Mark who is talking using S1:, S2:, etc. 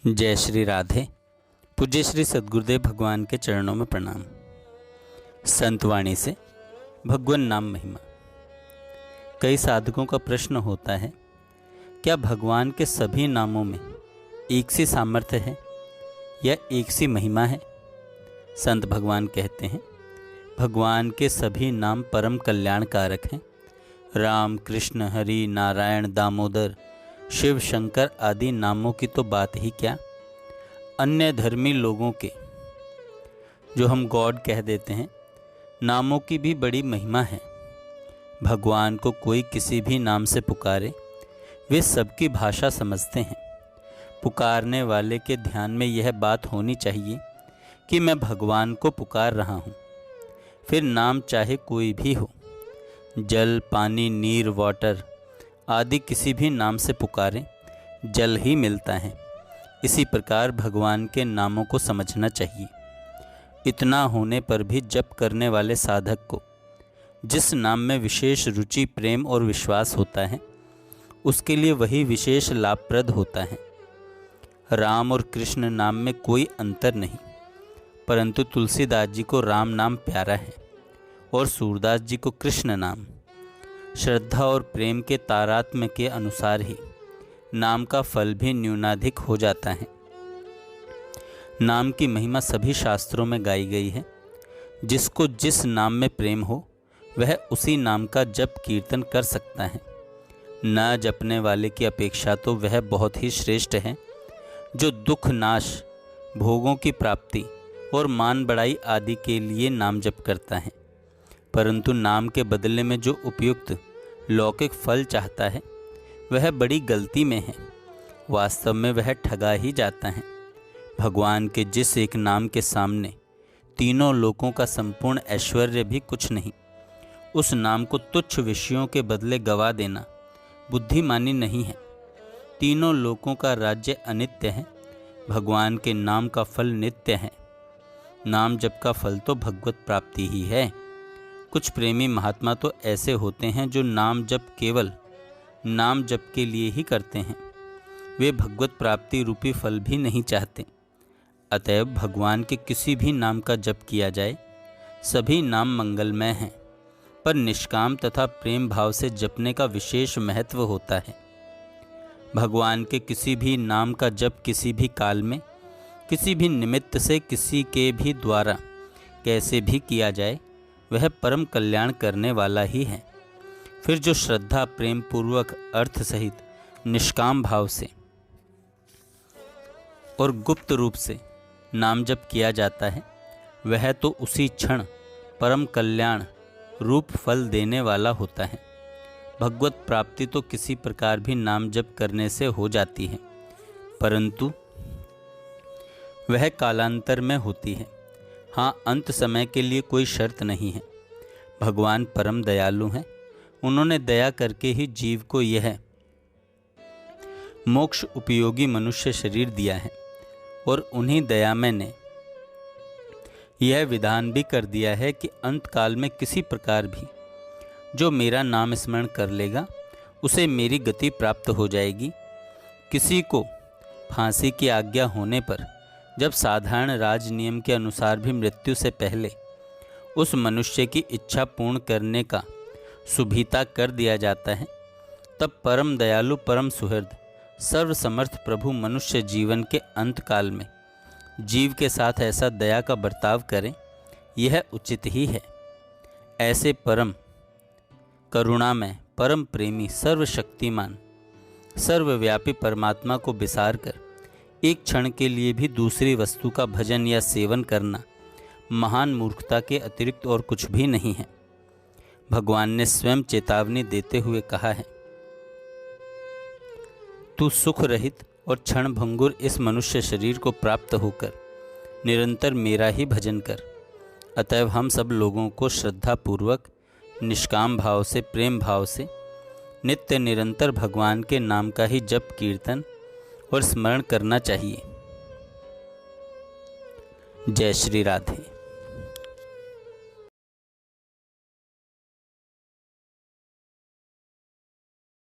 S1: जय श्री राधे। पूज्य श्री सद्गुरुदेव भगवान के चरणों में प्रणाम। संतवाणी से भगवान नाम महिमा। कई साधकों का प्रश्न होता है, क्या भगवान के सभी नामों में एक सी सामर्थ्य है या एक सी महिमा है? संत भगवान कहते हैं, भगवान के सभी नाम परम कल्याणकारक हैं। राम, कृष्ण, हरि, नारायण, दामोदर, शिव, शंकर आदि नामों की तो बात ही क्या, अन्य धर्मी लोगों के जो हम गॉड कह देते हैं, नामों की भी बड़ी महिमा है। भगवान को कोई किसी भी नाम से पुकारे, वे सबकी भाषा समझते हैं। पुकारने वाले के ध्यान में यह बात होनी चाहिए कि मैं भगवान को पुकार रहा हूँ। फिर नाम चाहे कोई भी हो, जल, पानी, नीर, वाटर आदि किसी भी नाम से पुकारें, जल ही मिलता है। इसी प्रकार भगवान के नामों को समझना चाहिए। इतना होने पर भी जप करने वाले साधक को जिस नाम में विशेष रुचि, प्रेम और विश्वास होता है, उसके लिए वही विशेष लाभप्रद होता है। राम और कृष्ण नाम में कोई अंतर नहीं, परंतु तुलसीदास जी को राम नाम प्यारा है और सूरदास जी को कृष्ण नाम। श्रद्धा और प्रेम के तारतम्य के अनुसार ही नाम का फल भी न्यूनाधिक हो जाता है। नाम की महिमा सभी शास्त्रों में गाई गई है। जिसको जिस नाम में प्रेम हो, वह उसी नाम का जप कीर्तन कर सकता है। न जपने वाले की अपेक्षा तो वह बहुत ही श्रेष्ठ है, जो दुख नाश, भोगों की प्राप्ति और मान बढ़ाई आदि के लिए नाम जप करता है। परंतु नाम के बदले में जो उपयुक्त लौकिक फल चाहता है, वह बड़ी गलती में है। वास्तव में वह ठगा ही जाता है। भगवान के जिस एक नाम के सामने तीनों लोकों का संपूर्ण ऐश्वर्य भी कुछ नहीं, उस नाम को तुच्छ विषयों के बदले गवा देना बुद्धिमानी नहीं है। तीनों लोकों का राज्य अनित्य है, भगवान के नाम का फल नित्य है। नाम जप का फल तो भगवत प्राप्ति ही है। कुछ प्रेमी महात्मा तो ऐसे होते हैं जो नाम जप केवल नाम जप के लिए ही करते हैं। वे भगवत प्राप्ति रूपी फल भी नहीं चाहते। अतएव भगवान के किसी भी नाम का जप किया जाए, सभी नाम मंगलमय हैं, पर निष्काम तथा प्रेम भाव से जपने का विशेष महत्व होता है। भगवान के किसी भी नाम का जप किसी भी काल में, किसी भी निमित्त से, किसी के भी द्वारा कैसे भी किया जाए, वह परम कल्याण करने वाला ही है। फिर जो श्रद्धा, प्रेम पूर्वक, अर्थ सहित, निष्काम भाव से और गुप्त रूप से नाम जप किया जाता है, वह तो उसी क्षण परम कल्याण रूप फल देने वाला होता है। भगवत प्राप्ति तो किसी प्रकार भी नाम जप करने से हो जाती है, परंतु वह कालांतर में होती है। हाँ, अंत समय के लिए कोई शर्त नहीं है। भगवान परम दयालु हैं। उन्होंने दया करके ही जीव को यह मोक्ष उपयोगी मनुष्य शरीर दिया है, और उन्हीं दया में ने यह विधान भी कर दिया है कि अंत काल में किसी प्रकार भी जो मेरा नाम स्मरण कर लेगा, उसे मेरी गति प्राप्त हो जाएगी। किसी को फांसी की आज्ञा होने पर जब साधारण राज नियम के अनुसार भी मृत्यु से पहले उस मनुष्य की इच्छा पूर्ण करने का सुभीता कर दिया जाता है, तब परम दयालु, परम सुहृद, सर्वसमर्थ प्रभु मनुष्य जीवन के अंत काल में जीव के साथ ऐसा दया का बर्ताव करें, यह उचित ही है। ऐसे परम करुणामय, परम प्रेमी, सर्वशक्तिमान, सर्वव्यापी परमात्मा को बिसार कर एक क्षण के लिए भी दूसरी वस्तु का भजन या सेवन करना महान मूर्खता के अतिरिक्त और कुछ भी नहीं है। भगवान ने स्वयं चेतावनी देते हुए कहा है, तू सुख रहित और क्षण भंगुर इस मनुष्य शरीर को प्राप्त होकर निरंतर मेरा ही भजन कर। अतएव हम सब लोगों को श्रद्धापूर्वक, निष्काम भाव से, प्रेम भाव से नित्य निरंतर भगवान के नाम का ही जप, कीर्तन और स्मरण करना चाहिए। जय श्री राधे।